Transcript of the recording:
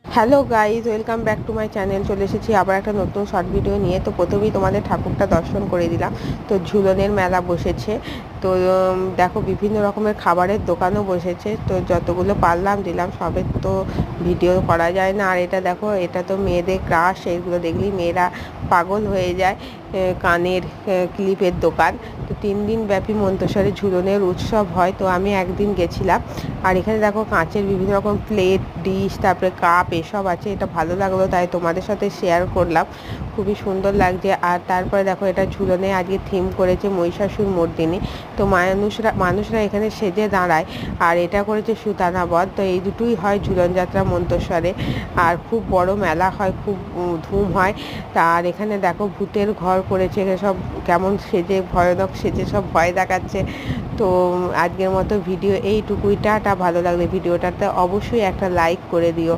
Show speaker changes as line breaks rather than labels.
Hello guys, welcome back to my channel. চলে এসেছি আবার একটা নতুন শর্ট ভিডিও নিয়ে। তো প্রথমেই তোমাদের ঠাকুরটা দর্শন করে দিলাম। তো ঝুলনের মেলা বসেছে। তো দেখো বিভিন্ন রকমের খাবারের দোকানও বসেছে। তো যতগুলো পারলাম দিলাম, সবের তো ভিডিও করা যায় না। আর এটা দেখো, এটা তো মেয়েদের ক্রাশ, এইগুলো দেখলেই মেয়েরা পাগল হয়ে যায়। কানের ক্লিপের দোকান। তো 3 দিন ব্যাপী মন্তেশ্বরে ঝুলনের উৎসব হয়। তো আমি একদিন গেছিলাম। আর এখানে দেখো কাঁচের বিভিন্ন রকম প্লেট, ডিশ, তারপরে কাপ এসব আছে। এটা ভালো লাগলো, তাই তোমাদের সাথে শেয়ার করলাম। খুবই সুন্দর লাগছে। আর তারপরে দেখো, এটা ঝুলনে আজকে থিম করেছে মহিষাসুর মর্দিনী। তো মানুষরা এখানে সেজে দাঁড়ায়। আর এটা করেছে সুতানা বধ। তো এই দুটোই হয় ঝুলন যাত্রা মন্তেশ্বরে। আর খুব বড় মেলা হয়, খুব ধুম হয়। আর এখানে দেখো ভূতের ঘর করেছে, সব কেমন সেজে, ভয়ানক সেজে সব ভয় দেখাচ্ছে। তো আজকের মতো ভিডিও এইটুকুই। টাটা। ভালো লাগলে ভিডিওটাতে অবশ্যই একটা লাইক করে দিও।